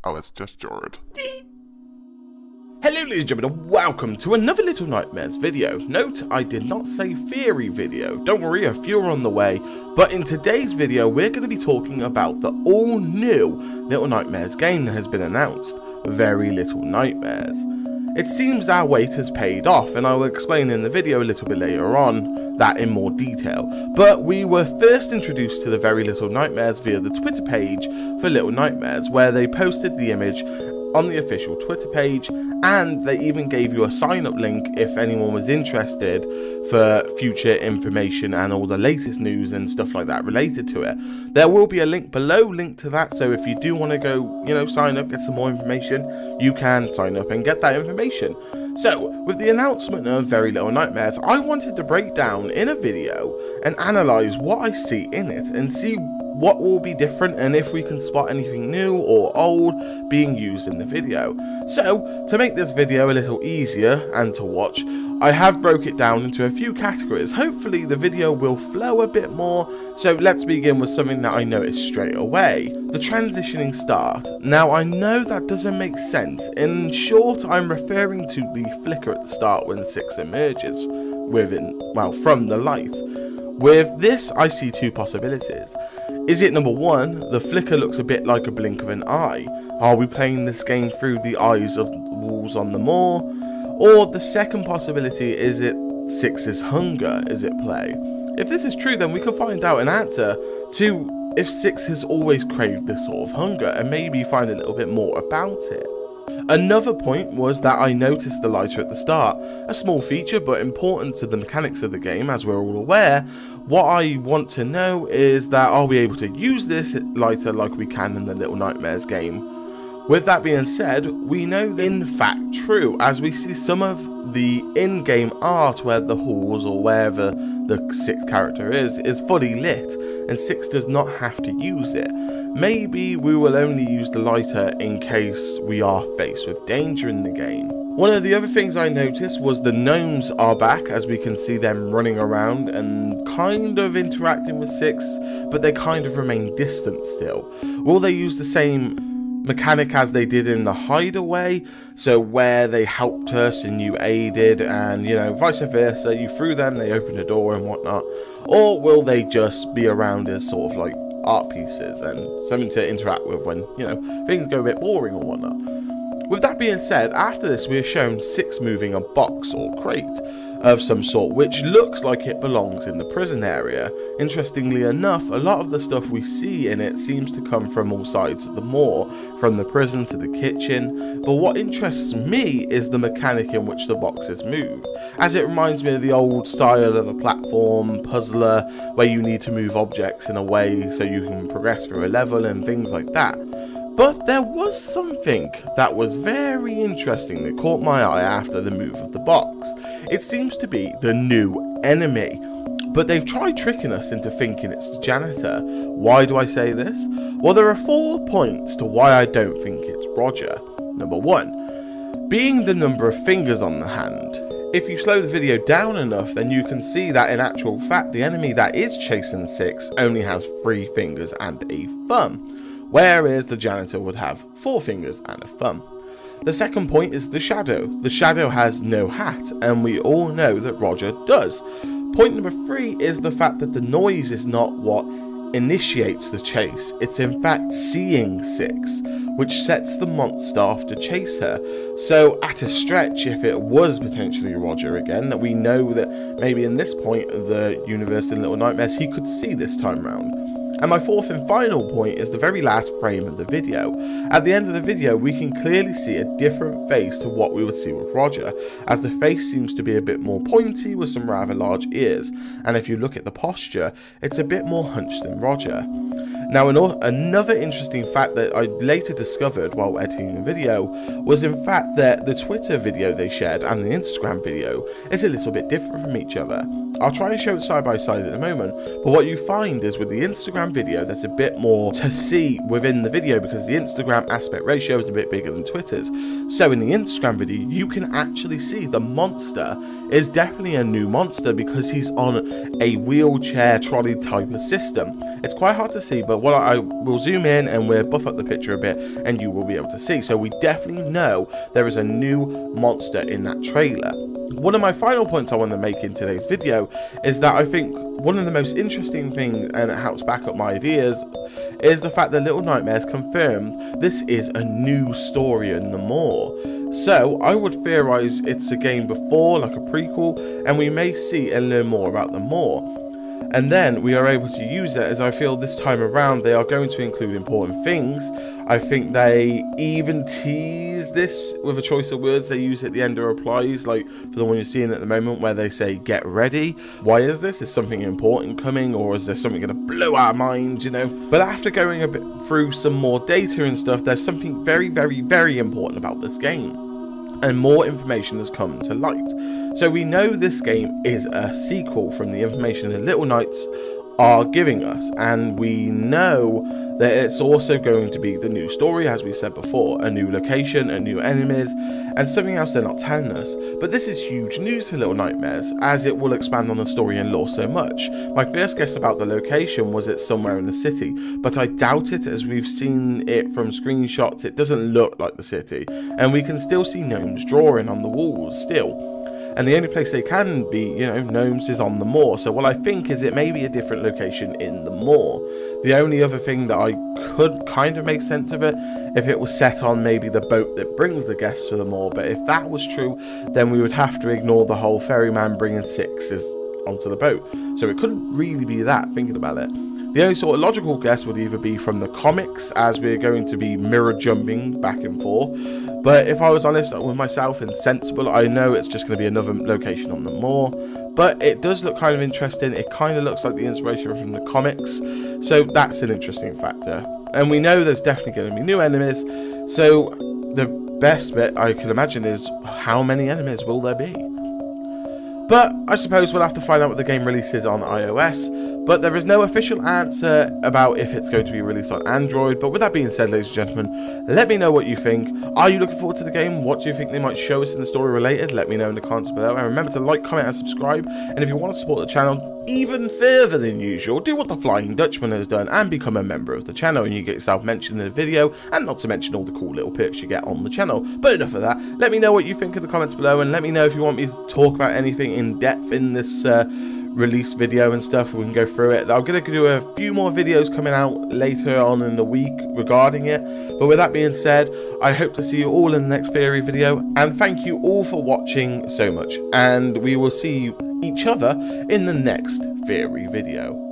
Oh, it's just Jord. Hello ladies and gentlemen, and welcome to another Little Nightmares video. Note, I did not say theory video. Don't worry, a few are on the way. But in today's video, we're going to be talking about the all-new Little Nightmares game that has been announced. Very Little Nightmares. It seems our wait has paid off, and I will explain in the video a little bit later on that in more detail. But we were first introduced to the Very Little Nightmares via the Twitter page for Little Nightmares, where they posted the image on the official Twitter page, and they even gave you a sign up link if anyone was interested for future information and all the latest news and stuff like that related to it. There will be a link below linked to that, so if you do want to go, sign up, get some more information, you can sign up and get that information. So, with the announcement of Very Little Nightmares, I wanted to break down in a video and analyse what I see in it and see what will be different and if we can spot anything new or old being used in the video. So, to make this video a little easier and to watch, I have broke it down into a few categories. Hopefully the video will flow a bit more, so let's begin with something that I noticed straight away. The transitioning start. Now I know that doesn't make sense. In short, I'm referring to the flicker at the start when 6 emerges from the light. With this, I see two possibilities. Is it number one, the flicker looks a bit like a blink of an eye? Are we playing this game through the eyes of the wolves on the moor? Or the second possibility, is it 6's hunger is at play? If this is true, then we can find out an answer to if 6 has always craved this sort of hunger and maybe find a little bit more about it. Another point was that I noticed the lighter at the start, a small feature but important to the mechanics of the game as we're all aware. What I want to know is that are we able to use this lighter like we can in the Little Nightmares game? With that being said, we know in fact true, as we see some of the in-game art where the halls or wherever the 6th character is fully lit, and 6 does not have to use it. Maybe we will only use the lighter in case we are faced with danger in the game. One of the other things I noticed was the gnomes are back, as we can see them running around and kind of interacting with 6, but they kind of remain distant still. Will they use the same mechanic as they did in the hideaway, so where they helped us and you aided, and vice versa, you threw them, they opened a door and whatnot? Or will they just be around as sort of like art pieces and something to interact with when things go a bit boring or whatnot? With that being said, after this we are shown 6 moving a box or crate of some sort, which looks like it belongs in the prison area. Interestingly enough, a lot of the stuff we see in it seems to come from all sides of the moor, from the prison to the kitchen, but what interests me is the mechanic in which the boxes move, as it reminds me of the old style of a platform puzzler where you need to move objects in a way so you can progress through a level and things like that. But there was something that was very interesting that caught my eye after the move of the box. It seems to be the new enemy, but they've tried tricking us into thinking it's the janitor. Why do I say this? Well, there are 4 points to why I don't think it's Roger. Number 1, being the number of fingers on the hand. If you slow the video down enough, then you can see that in actual fact the enemy that is chasing 6 only has 3 fingers and a thumb, whereas the janitor would have 4 fingers and a thumb. The second point is the shadow. The shadow has no hat, and we all know that Roger does. Point number 3 is the fact that the noise is not what initiates the chase. It's in fact seeing 6, which sets the monster off to chase her. So at a stretch, if it was potentially Roger again, that we know that maybe in this point of the universe in Little Nightmares he could see this time round. And my 4th and final point is the very last frame of the video. At the end of the video, we can clearly see a different face to what we would see with Roger, as the face seems to be a bit more pointy with some rather large ears, and if you look at the posture, it's a bit more hunched than Roger. Now, another interesting fact that I later discovered while editing the video was in fact that the Twitter video they shared and the Instagram video is a little bit different from each other. I'll try and show it side by side at the moment, but what you find is with the Instagram video, there's a bit more to see within the video because the Instagram aspect ratio is a bit bigger than Twitter's. So in the Instagram video, you can actually see the monster is definitely a new monster because he's on a wheelchair trolley type of system. It's quite hard to see, but what I will zoom in and we'll buff up the picture a bit and you will be able to see. So we definitely know there is a new monster in that trailer. One of my final points I want to make in today's video is that I think one of the most interesting things, and it helps back up my ideas, is the fact that Little Nightmares confirmed this is a new story in the more. So I would theorize it's a game before, like a prequel, and we may see and learn more about the more. And then we are able to use it, as I feel this time around they are going to include important things. I think they even tease this with a choice of words they use at the end of replies, like for the one you're seeing at the moment where they say get ready. Why is this? Is something important coming, or is there something going to blow our minds, you know? But after going a bit through some more data and stuff, there's something very, very, very important about this game, and more information has come to light. So we know this game is a sequel from the information the Little Knights are giving us, and we know that it's also going to be the new story, as we said before, a new location, a new enemies, and something else they're not telling us. But this is huge news to Little Nightmares, as it will expand on the story and lore so much. My first guess about the location was it's somewhere in the city, but I doubt it, as we've seen it from screenshots. It doesn't look like the city, and we can still see gnomes drawing on the walls still. And the only place they can be, you know, gnomes is on the moor. So what I think is it may be a different location in the moor. The only other thing that I could kind of make sense of it, if it was set on maybe the boat that brings the guests to the moor. But if that was true, then we would have to ignore the whole ferryman bringing sixes onto the boat. So it couldn't really be that, thinking about it. The only sort of logical guess would either be from the comics, as we're going to be mirror jumping back and forth. But if I was honest with myself and sensible, I know it's just going to be another location on the moor. But it does look kind of interesting. It kind of looks like the inspiration from the comics. So that's an interesting factor. And we know there's definitely going to be new enemies. So the best bit I can imagine is how many enemies will there be? But I suppose we'll have to find out what the game releases on iOS. But there is no official answer about if it's going to be released on Android. But with that being said, ladies and gentlemen, let me know what you think. Are you looking forward to the game? What do you think they might show us in the story related? Let me know in the comments below. And remember to like, comment and subscribe. And if you want to support the channel even further than usual, do what the Flying Dutchman has done and become a member of the channel, and you get yourself mentioned in the video, and not to mention all the cool little perks you get on the channel. But enough of that. Let me know what you think in the comments below, and let me know if you want me to talk about anything in depth in this release video and stuff. We can go through it. I'm going to do a few more videos coming out later on in the week regarding it. But with that being said, I hope to see you all in the next theory video, and thank you all for watching so much, and we will see each other in the next theory video.